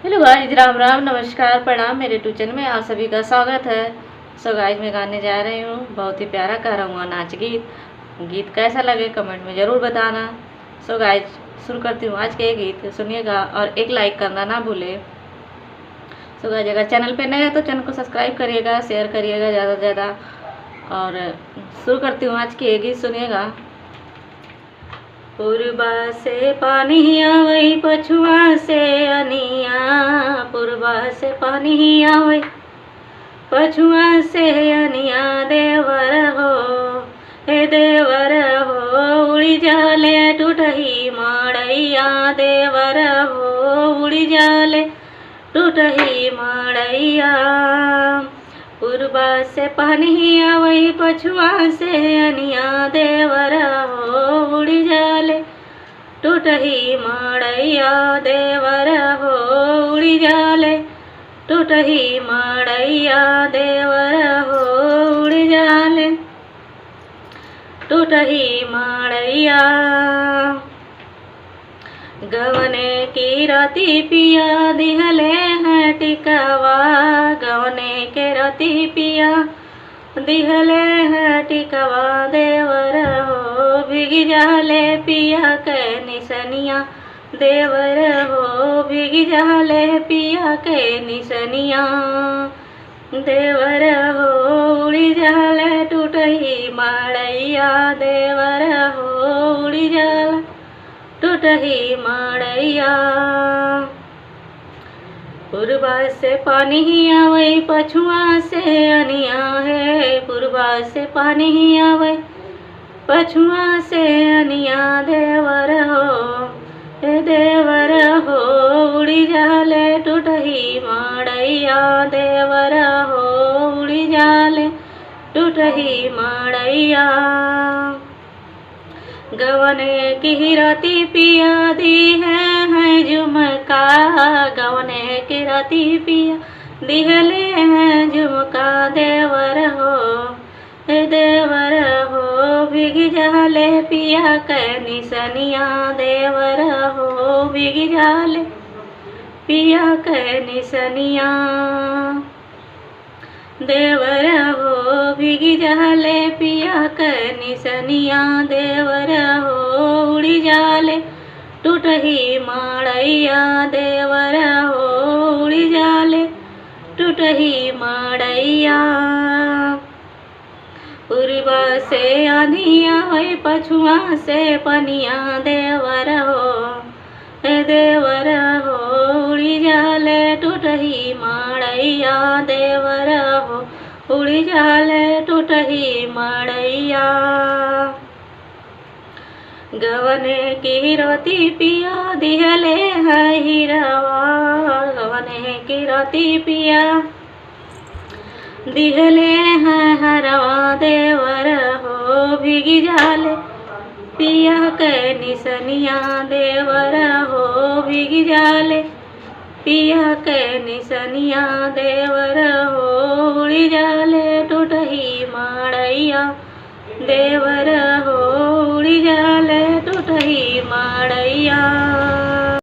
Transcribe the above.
Hello guys, Ram Ram, नमस्कार, प्रणाम। मेरे यूट्यूब चैनल में आप सभी का स्वागत है। सो गाइस, मैं गाने जा रही हूँ, बहुत ही प्यारा कर रहा हूँ नाच गीत। गीत कैसा लगे कमेंट में ज़रूर बताना। सो गाइस, शुरू करती हूँ आज के गीत, सुनिएगा और एक लाइक करना ना भूले। सो गाइस, अगर चैनल पे नए हैं तो चैनल को सब्सक्राइब करिएगा, शेयर करिएगा ज़्यादा से ज़्यादा। और शुरू करती हूँ आज के गीत, सुनिएगा। पूर्वा से पानी आवई, पछुआ से अनिया। पूर्वा से पानी आवई, पछुआ से अनिया। देवर हो, हे देवर हो, उड़ी जाले टूटही माड़ैया। देवर हो, उड़ी जाले टूटही माड़ैया। पूर्वा से पानी आवई, पछुआ से अनिया। देवर हो, उड़ी जाले टूटही माड़ैया। देवर हो, उड़ी जाले टूटही माड़ैया। देवर हो, उड़ी जाले टूटही माड़ैया। गवने की राती पिया दिहले हैं टिकवा। गवने के राती पिया दिहले हैं टिकवा। देवर हो, भीग जाले पिया के निसनिया। देवर हो, भीग जाले पिया के निसनिया। देवर हो, उड़ी जाले टूटही माड़ैया। देवर हो, उड़ी जाले टूटही माड़ैया। पूर्वा से पानी आवई, पछुआ से अनिया है। पूर्वा से पानी आवई, पछुआ से अनिया। देवर हो, हे देवर हो, उड़ी जाले टूटही माड़ैया। देवर हो, उड़ी जाले टूटही माड़ैया। गवने की राती पिया दी है झुमका। गवने की राती पिया दिहले हैं झुमका। देवर हो, हे देवर हो, भीग जाले पिया के निसनिया। देवर हो, भीग जाले पिया के निसनिया। देवर हो, भीग जाले पिया के निसनिया। देवर हो, उड़ी जाले टूटही माड़ैया। देवर हो, उड़ी जाले टूटही माड़ैया। पूर्वा से आनिया है, पछुआ से पनिया। देवर हो, हे देवर हो, उड़ी जाले टूटही माड़ैया। देवर हो, उड़ी जाले टूटही माड़ैया। गवने की रोती पिया दिहले है हिरवा। गवने की रोती पिया दिहले हैं हरवा। देवर हो, भीगी जाले पिया के निसनिया। देवर हो, भीगी जाले पिया के निसनिया। देवर हो, उड़ी जाले टूटही माड़ैया। देवर हो, उड़ी जाले टूटही माड़ैया।